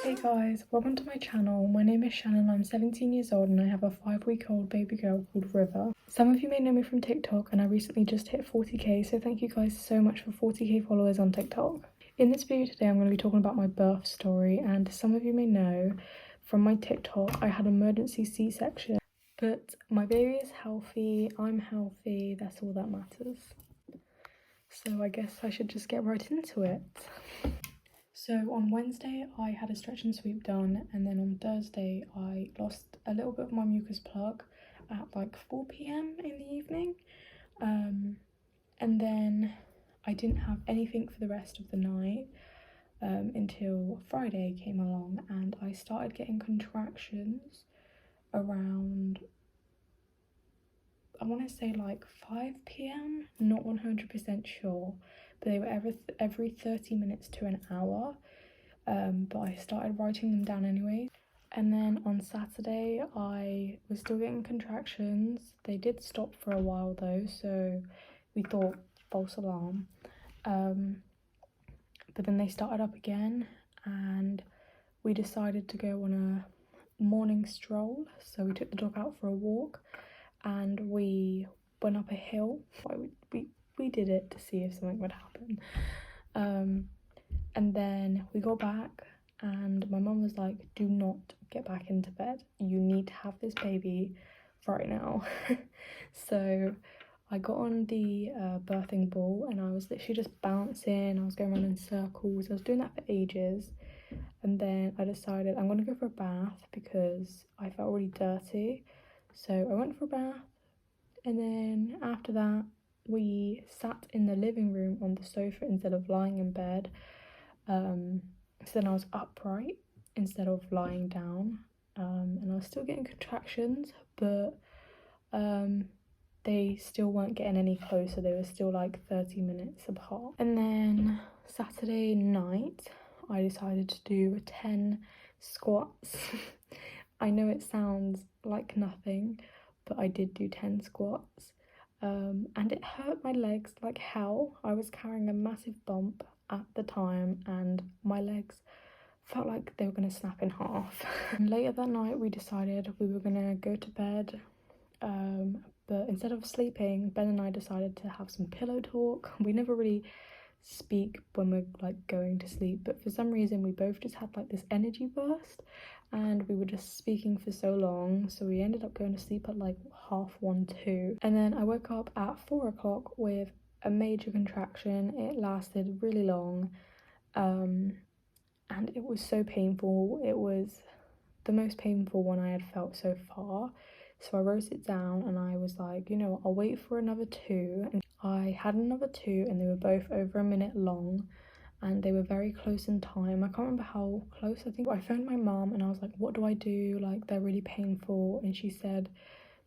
Hey guys, welcome to my channel. My name is Shannon, I'm 17 years old and I have a 5-week-old baby girl called River. Some of you may know me from TikTok and I recently just hit 40k, so thank you guys so much for 40k followers on TikTok. In this video today I'm going to be talking about my birth story, and some of you may know from my TikTok I had an emergency C-section, but my baby is healthy, I'm healthy, that's all that matters. So I guess I should just get right into it. So on Wednesday I had a stretch and sweep done, and then on Thursday I lost a little bit of my mucus plug at like 4 p.m. in the evening, and then I didn't have anything for the rest of the night until Friday came along, and I started getting contractions around, I want to say like 5 p.m, not 100% sure, but they were every 30 minutes to an hour. But I started writing them down anyway. And then on Saturday I was still getting contractions. They did stop for a while though, so we thought false alarm. But then they started up again, and we decided to go on a morning stroll. So we took the dog out for a walk and we went up a hill. We did it to see if something would happen. And then we got back and my mum was like, do not get back into bed, you need to have this baby right now. So I got on the birthing ball and I was literally just bouncing, I was going around in circles, I was doing that for ages. And then I decided I'm gonna go for a bath because I felt really dirty, so I went for a bath. And then after that we sat in the living room on the sofa instead of lying in bed. So then I was upright instead of lying down, and I was still getting contractions, but they still weren't getting any closer. They were still like 30 minutes apart. And then Saturday night I decided to do 10 squats. I know it sounds like nothing, but I did do 10 squats, and it hurt my legs like hell. I was carrying a massive bump at the time and my legs felt like they were going to snap in half. And later that night we decided we were going to go to bed, but instead of sleeping, Ben and I decided to have some pillow talk. We never really speak when we're like going to sleep, but for some reason we both just had like this energy burst and we were just speaking for so long, so we ended up going to sleep at like 1:30, 2. And then I woke up at 4 o'clock with a major contraction. It lasted really long, and it was so painful. It was the most painful one I had felt so far. So I wrote it down and I was like, you know what, I'll wait for another 2. And I had another 2 and they were both over a minute long and they were very close in time. I can't remember how close. I think I phoned my mum and I was like, what do I do? Like, they're really painful. And she said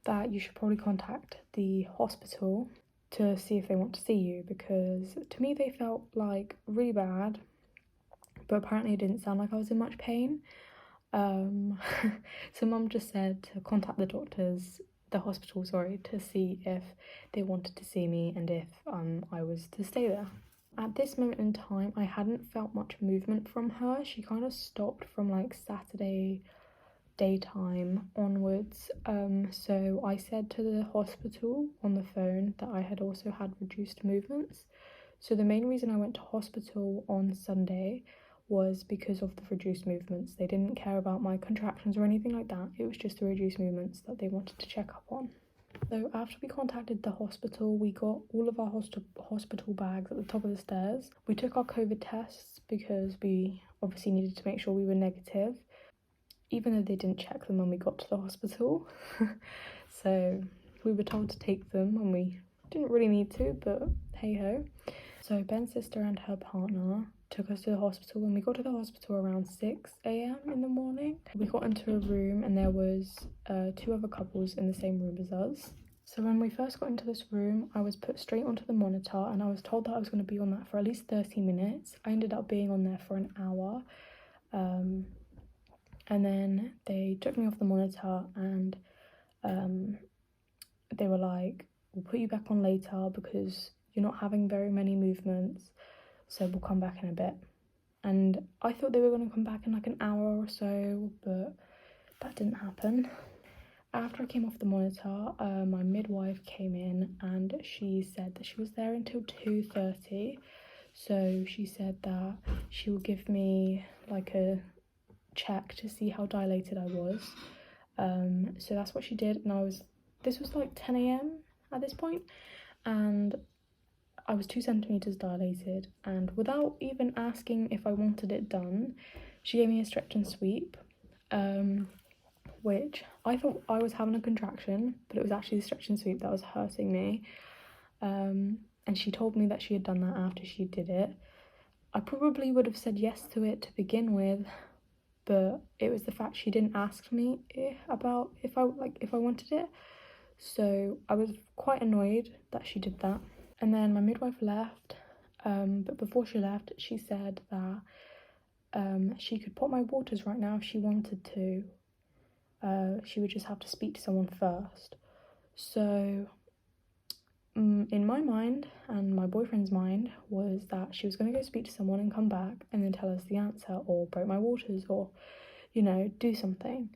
that you should probably contact the hospital to see if they want to see you, because to me they felt like really bad, but apparently it didn't sound like I was in much pain. So mum just said to contact the hospital, sorry, to see if they wanted to see me and if I was to stay there. At this moment in time I hadn't felt much movement from her. She kind of stopped from like Saturday daytime onwards, so I said to the hospital on the phone that I had also had reduced movements. So the main reason I went to hospital on Sunday was because of the reduced movements. They didn't care about my contractions or anything like that, it was just the reduced movements that they wanted to check up on. So after we contacted the hospital, we got all of our hospital bags at the top of the stairs. We took our COVID tests because we obviously needed to make sure we were negative, even though they didn't check them when we got to the hospital. So we were told to take them and we didn't really need to, but hey ho. So Ben's sister and her partner took us to the hospital, and we got to the hospital around 6 a.m. in the morning. We got into a room and there was 2 other couples in the same room as us. So when we first got into this room, I was put straight onto the monitor and I was told that I was going to be on that for at least 30 minutes. I ended up being on there for an hour. And then they took me off the monitor and they were like, we'll put you back on later because you're not having very many movements, so we'll come back in a bit. and I thought they were going to come back in like an hour or so, but that didn't happen. After I came off the monitor, my midwife came in and she said that she was there until 2:30. So she said that she will give me like a check to see how dilated I was. So that's what she did, and this was like 10 a.m. at this point, and I was 2 centimeters dilated, and without even asking if I wanted it done, she gave me a stretch and sweep, which I thought I was having a contraction, but it was actually the stretch and sweep that was hurting me. And she told me that she had done that after she did it. I probably would have said yes to it to begin with, but it was the fact she didn't ask me about if I wanted it. So I was quite annoyed that she did that. And then my midwife left, but before she left, she said that she could put my waters right now if she wanted to. She would just have to speak to someone first. So in my mind and my boyfriend's mind was that she was going to go speak to someone and come back and then tell us the answer, or break my waters, or, you know, do something.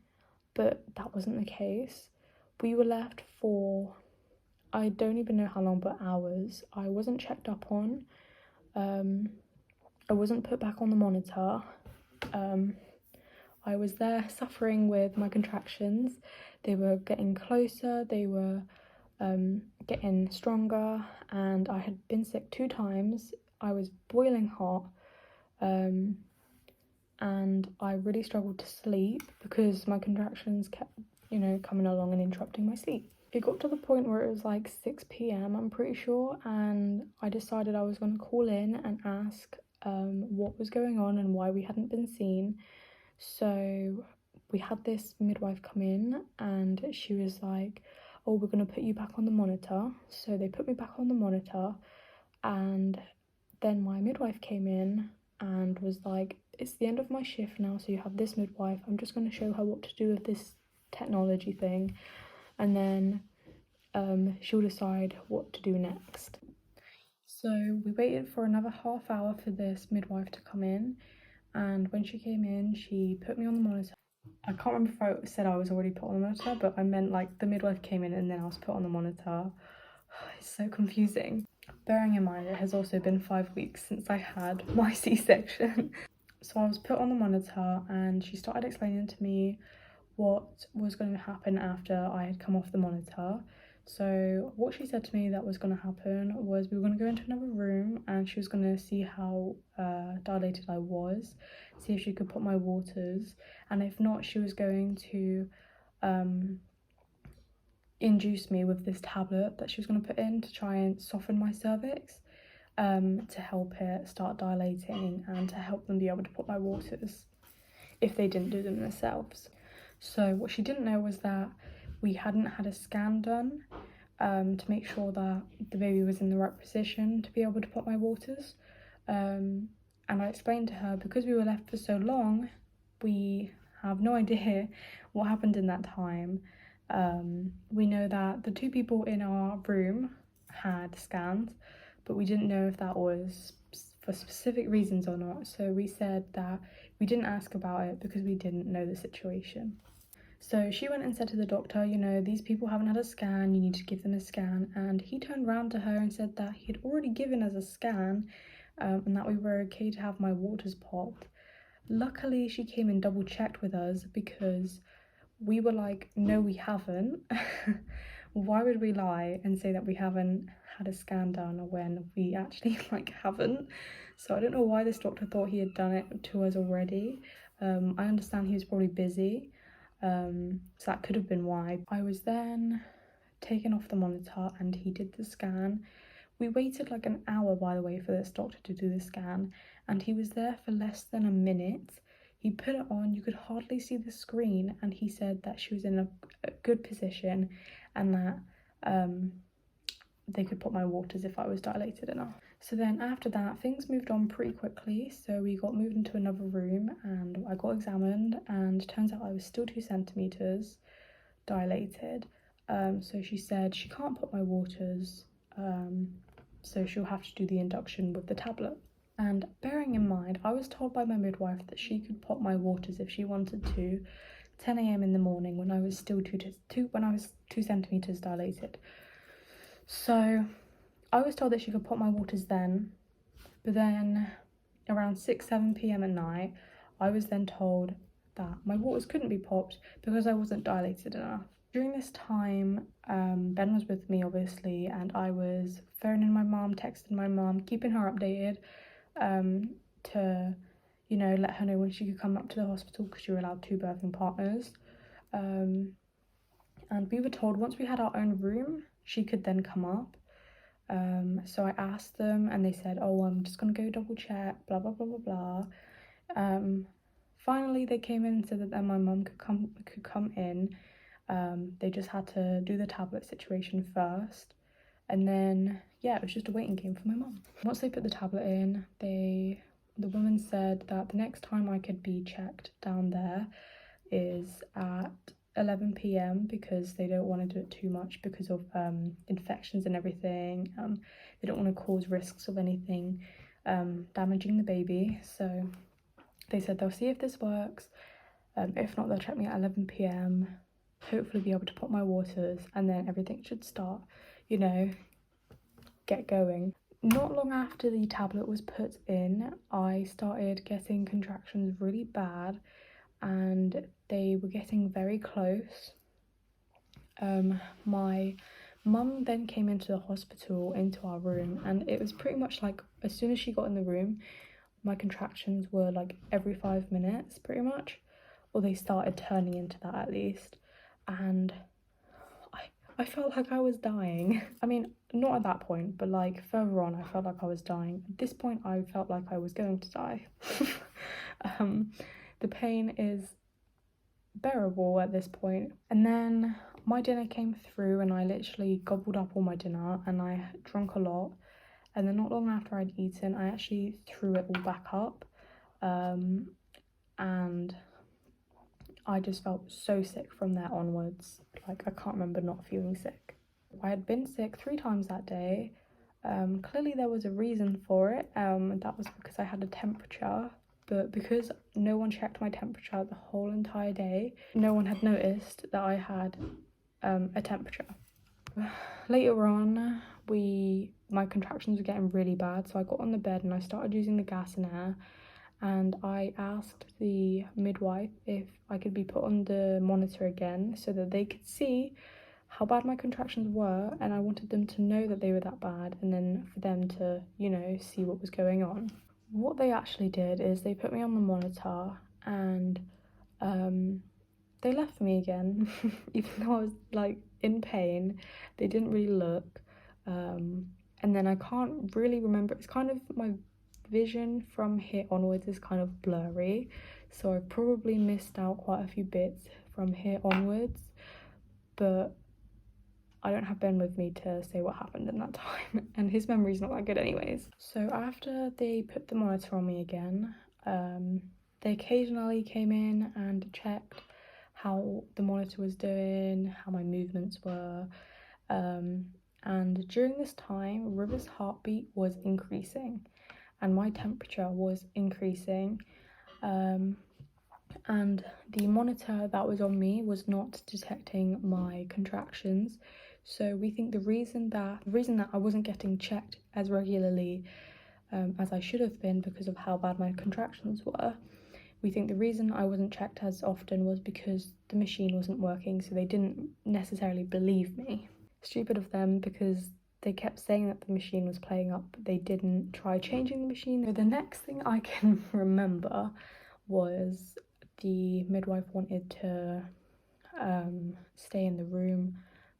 But that wasn't the case. We were left for, I don't even know how long, but hours. I wasn't checked up on. I wasn't put back on the monitor. I was there suffering with my contractions. They were getting closer, they were getting stronger, and I had been sick 2 times. I was boiling hot, and I really struggled to sleep because my contractions kept, you know, coming along and interrupting my sleep. It got to the point where it was like 6 p.m, I'm pretty sure, and I decided I was going to call in and ask what was going on and why we hadn't been seen. So we had this midwife come in and she was like, oh, we're going to put you back on the monitor. So they put me back on the monitor, and then my midwife came in and was like, it's the end of my shift now, so you have this midwife. I'm just going to show her what to do with this technology thing, and then she'll decide what to do next. So we waited for another half hour for this midwife to come in, and when she came in, she put me on the monitor. I can't remember if I said I was already put on the monitor, but I meant like the midwife came in and then I was put on the monitor. It's so confusing. Bearing in mind, it has also been 5 weeks since I had my C-section. So I was put on the monitor and she started explaining to me what was going to happen after I had come off the monitor. So what she said to me that was going to happen was we were going to go into another room and she was going to see how dilated I was, see if she could put my waters, and if not, she was going to induce me with this tablet that she was going to put in to try and soften my cervix, to help it start dilating and to help them be able to put my waters if they didn't do them themselves. So what she didn't know was that we hadn't had a scan done to make sure that the baby was in the right position to be able to put my waters. And I explained to her, because we were left for so long, we have no idea what happened in that time. We know that the 2 people in our room had scans, but we didn't know if that was for specific reasons or not. So we said that we didn't ask about it because we didn't know the situation. So she went and said to the doctor, you know, these people haven't had a scan, you need to give them a scan. And he turned around to her and said that he had already given us a scan, and that we were okay to have my waters popped. Luckily, she came and double checked with us, because we were like, no, we haven't. Why would we lie and say that we haven't had a scan done when we actually haven't? So I don't know why this doctor thought he had done it to us already. I understand he was probably busy. So that could have been why. I was then taken off the monitor and he did the scan. We waited like an hour, by the way, for this doctor to do the scan, and he was there for less than a minute. He put it on, you could hardly see the screen, and he said that she was in a good position and that they could put my waters if I was dilated enough. So then after that, things moved on pretty quickly. So we got moved into another room and I got examined, and turns out I was still 2 centimeters dilated. So she said she can't put my waters, so she'll have to do the induction with the tablet. And bearing in mind, I was told by my midwife that she could pop my waters if she wanted to, 10 a.m. in the morning when I was still 2 centimeters dilated. So I was told that she could pop my waters then, but then around 6-7 p.m. at night, I was then told that my waters couldn't be popped because I wasn't dilated enough. During this time, Ben was with me obviously, and I was phoning my mum, texting my mum, keeping her updated, to, you know, let her know when she could come up to the hospital because you were allowed 2 birthing partners. And we were told once we had our own room, she could then come up. So I asked them and they said, oh, I'm just gonna go double check, blah, blah, blah, blah, blah. Finally, they came in and said that then my mum could come in. They just had to do the tablet situation first. And then, yeah, it was just a waiting game for my mum. Once they put the tablet in, the woman said that the next time I could be checked down there is at 11 p.m. because they don't want to do it too much because of infections and everything. They don't want to cause risks of anything damaging the baby. So they said they'll see if this works. If not, they'll check me at 11 p.m. Hopefully be able to pop my waters and then everything should start, you know, get going. Not long after the tablet was put in, I started getting contractions really bad and they were getting very close. My mum then came into the hospital, into our room, and it was pretty much like as soon as she got in the room, my contractions were like every 5 minutes pretty much, or they started turning into that at least, and I felt like I was dying. I mean, not at that point, but like further on, I felt like I was dying. At this point, I felt like I was going to die. The pain is bearable at this point. And then my dinner came through and I literally gobbled up all my dinner and I drank a lot. And then not long after I'd eaten, I actually threw it all back up. And I just felt so sick from there onwards. Like, I can't remember not feeling sick. I had been sick 3 times that day. Clearly there was a reason for it. That was because I had a temperature, but because no one checked my temperature the whole entire day, no one had noticed that I had a temperature. Later on, my contractions were getting really bad, so I got on the bed and I started using the gas and air, and I asked the midwife if I could be put on the monitor again so that they could see how bad my contractions were, and I wanted them to know that they were that bad and then for them to, you know, see what was going on. What they actually did is they put me on the monitor and they left me again. Even though I was like in pain, they didn't really look. And then I can't really remember, it's kind of my vision from here onwards is kind of blurry, so I probably missed out quite a few bits from here onwards, but I don't have Ben with me to say what happened in that time, and his memory's not that good anyways. So after they put the monitor on me again, they occasionally came in and checked how the monitor was doing, how my movements were, and during this time, River's heartbeat was increasing and my temperature was increasing, and the monitor that was on me was not detecting my contractions. So we think the reason that I wasn't getting checked as regularly as I should have been because of how bad my contractions were, we think the reason I wasn't checked as often was because the machine wasn't working, so they didn't necessarily believe me. Stupid of them, because they kept saying that the machine was playing up, but they didn't try changing the machine. So the next thing I can remember was the midwife wanted to stay in the room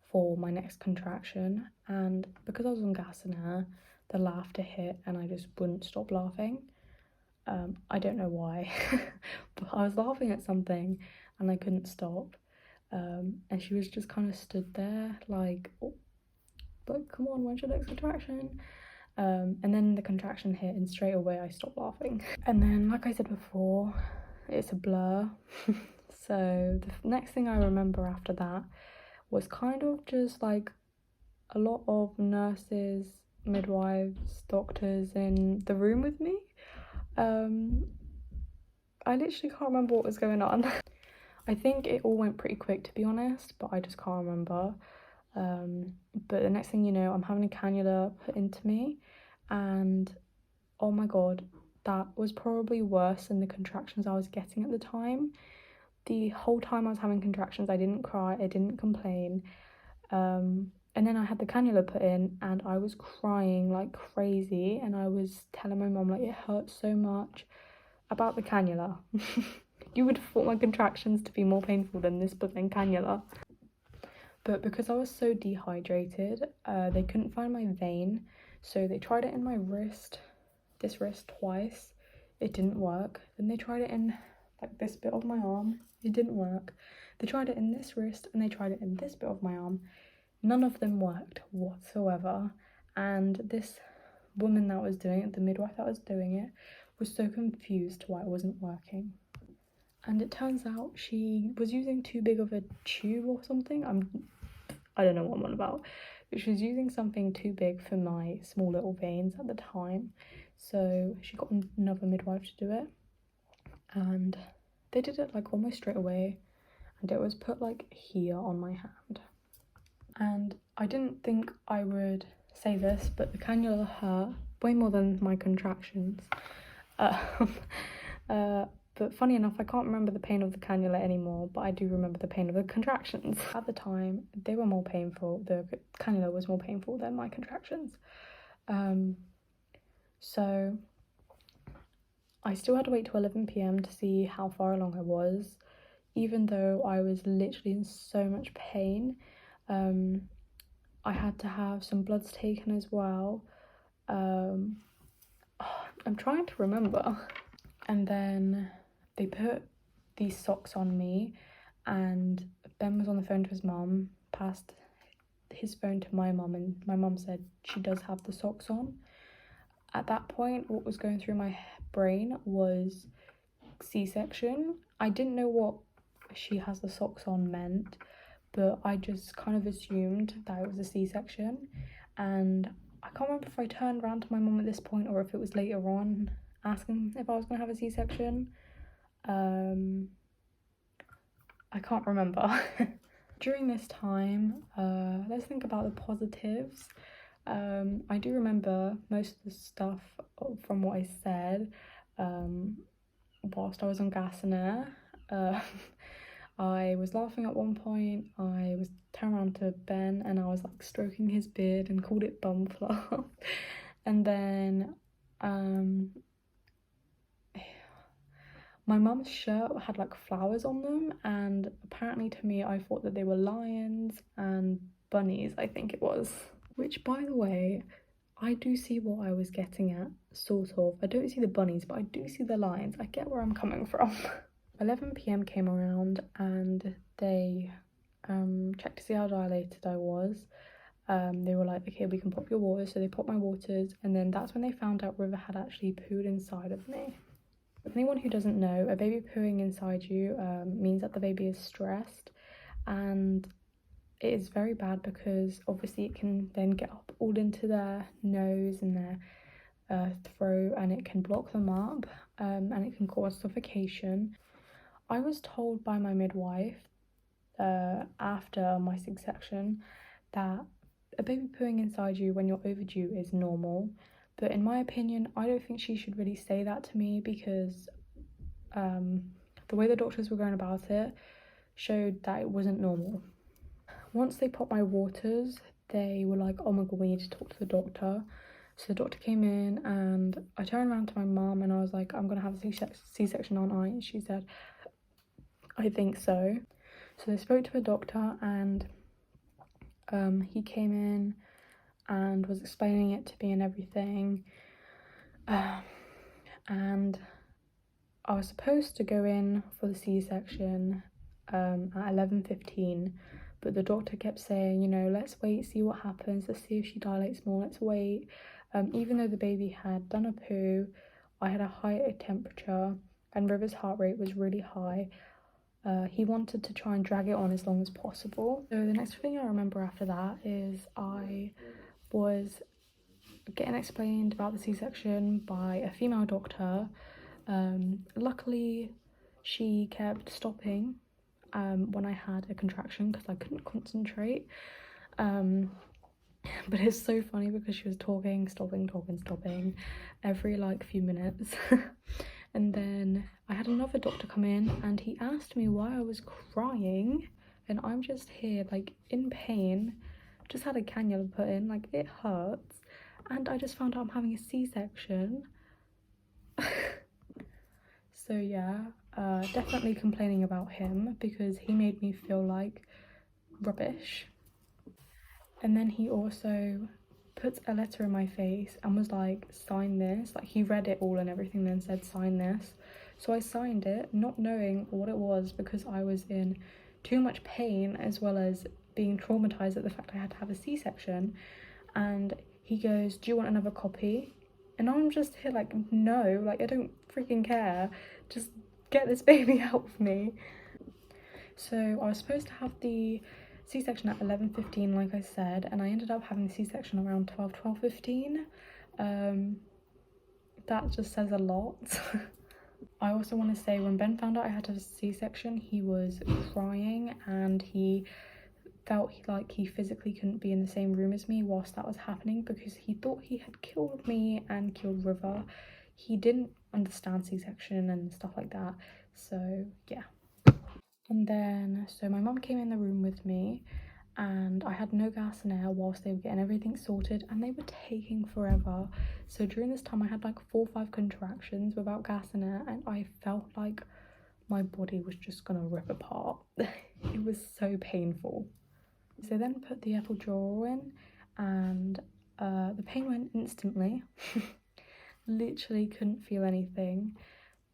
for my next contraction, and because I was on gas and air, the laughter hit and I just wouldn't stop laughing. I don't know why, but I was laughing at something and I couldn't stop, and she was just kind of stood there like, oh, but come on, when's your next contraction? And then the contraction hit and straight away I stopped laughing. And then, like I said before, it's a blur. So the next thing I remember after that was kind of just like a lot of nurses, midwives, doctors in the room with me. I literally can't remember what was going on. I think it all went pretty quick, to be honest, but I just can't remember. But the next thing you know, I'm having a cannula put into me, and oh my god, that was probably worse than the contractions I was getting at the time. The whole time I was having contractions, I didn't cry, I didn't complain. And then I had the cannula put in and I was crying like crazy, and I was telling my mum like it hurts so much about the cannula. You would have thought my contractions to be more painful than this blooming cannula. But because I was so dehydrated, they couldn't find my vein, so they tried it in my wrist, this wrist, twice. It didn't work. Then they tried it in like this bit of my arm. It didn't work. They tried it in this wrist and they tried it in this bit of my arm. None of them worked whatsoever. And this woman that was doing it, the midwife that was doing it, was so confused why it wasn't working. And it turns out she was using too big of a tube or something. I don't know what I'm on about. But she was using something too big for my small little veins at the time. So she got another midwife to do it. And they did it like almost straight away. And it was put like here on my hand. And I didn't think I would say this, but the cannula hurt way more than my contractions. But funny enough, I can't remember the pain of the cannula anymore, but I do remember the pain of the contractions. At the time, they were more painful. The cannula was more painful than my contractions. So I still had to wait till 11 p.m. to see how far along I was, even though I was literally in so much pain. I had to have some bloods taken as well. I'm trying to remember. And then they put these socks on me, and Ben was on the phone to his mum, passed his phone to my mum, and my mum said she does have the socks on. At that point, what was going through my brain was C-section. I didn't know what she has the socks on meant, but I just kind of assumed that it was a C-section. And I can't remember if I turned around to my mum at this point or if it was later on asking if I was going to have a C-section. I can't remember. During this time, let's think about the positives. I do remember most of the stuff from what I said whilst I was on gas and air. I was laughing at one point. I was turned around to Ben and I was like stroking his beard and called it bum fluff. And then my mum's shirt had like flowers on them, and apparently to me I thought that they were lions and bunnies, I think it was. Which, by the way, I do see what I was getting at, sort of. I don't see the bunnies, but I do see the lions. I get where I'm coming from. 11 p.m. came around and they checked to see how dilated I was. They were like, okay, we can pop your waters. So they popped my waters, and then that's when they found out River had actually pooed inside of me. For anyone who doesn't know, a baby pooing inside you means that the baby is stressed, and it is very bad because obviously it can then get up all into their nose and their throat, and it can block them up, and it can cause suffocation. I was told by my midwife after my C-section that a baby pooing inside you when you're overdue is normal, but in my opinion I don't think she should really say that to me, because the way the doctors were going about it showed that it wasn't normal. Once they popped my waters, they were like, oh my god, we need to talk to the doctor. So the doctor came in and I turned around to my mum and I was like, I'm gonna have a C-section, aren't I? And she said, I think so. So they spoke to a doctor, and he came in and was explaining it to me and everything. And I was supposed to go in for the C-section at 11:15, but the doctor kept saying, you know, let's wait, see what happens, let's see if she dilates more, let's wait. Even though the baby had done a poo, I had a high temperature and River's heart rate was really high. He wanted to try and drag it on as long as possible. So the next thing I remember after that is I was getting explained about the C-section by a female doctor. Luckily, she kept stopping when I had a contraction because I couldn't concentrate. But it's so funny because she was talking, stopping every like few minutes. And then I had another doctor come in and he asked me why I was crying, and I'm just here like in pain, just had a cannula put in, like it hurts, and I just found out I'm having a C-section. So yeah, definitely complaining about him because he made me feel like rubbish. And then he also put a letter in my face and was like, sign this. Like, he read it all and everything, then said, sign this. So I signed it, not knowing what it was because I was in too much pain as well as being traumatized at the fact I had to have a C-section. And he goes, do you want another copy? And I'm just here like, no, like I don't freaking care. Just get this baby out of me. So I was supposed to have the C-section at 11:15, like I said, and I ended up having the C-section around 12:15. That just says a lot. I also want to say, when Ben found out I had a C-section, he was crying and he felt like he physically couldn't be in the same room as me whilst that was happening because he thought he had killed me and killed River. He didn't understand C-section and stuff like that. So yeah. And then, so my mum came in the room with me and I had no gas and air whilst they were getting everything sorted, and they were taking forever. So during this time I had like 4 or 5 contractions without gas and air, and I felt like my body was just gonna rip apart. It was so painful. So then put the epidural in and the pain went instantly. Literally couldn't feel anything.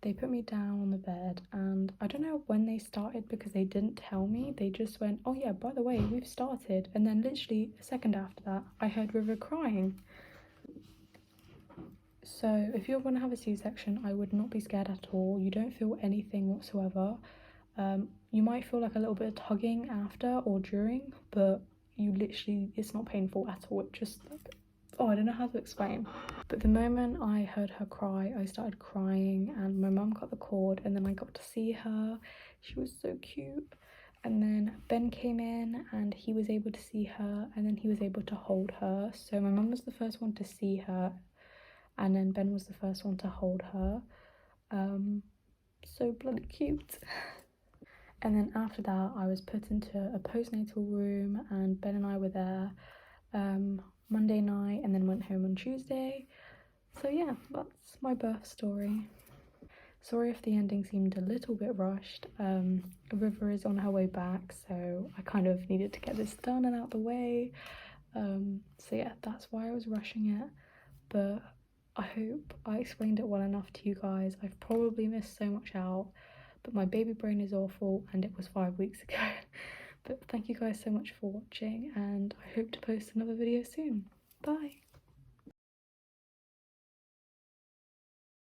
They put me down on the bed and I don't know when they started because they didn't tell me. They just went, oh yeah, by the way, we've started. And then literally a second after that, I heard River crying. So if you're going to have a C-section, I would not be scared at all. You don't feel anything whatsoever. You might feel like a little bit of tugging after or during, but you literally, it's not painful at all. It just like, oh, I don't know how to explain. But the moment I heard her cry, I started crying and my mum got the cord and then I got to see her. She was so cute. And then Ben came in and he was able to see her and then he was able to hold her. So my mum was the first one to see her and then Ben was the first one to hold her. So bloody cute. And then after that, I was put into a postnatal room and Ben and I were there Monday night and then went home on Tuesday. So yeah, that's my birth story. Sorry if the ending seemed a little bit rushed. River is on her way back, so I kind of needed to get this done and out the way. So yeah, that's why I was rushing it. But I hope I explained it well enough to you guys. I've probably missed so much out, but my baby brain is awful and it was 5 weeks ago. But thank you guys so much for watching and I hope to post another video soon. Bye!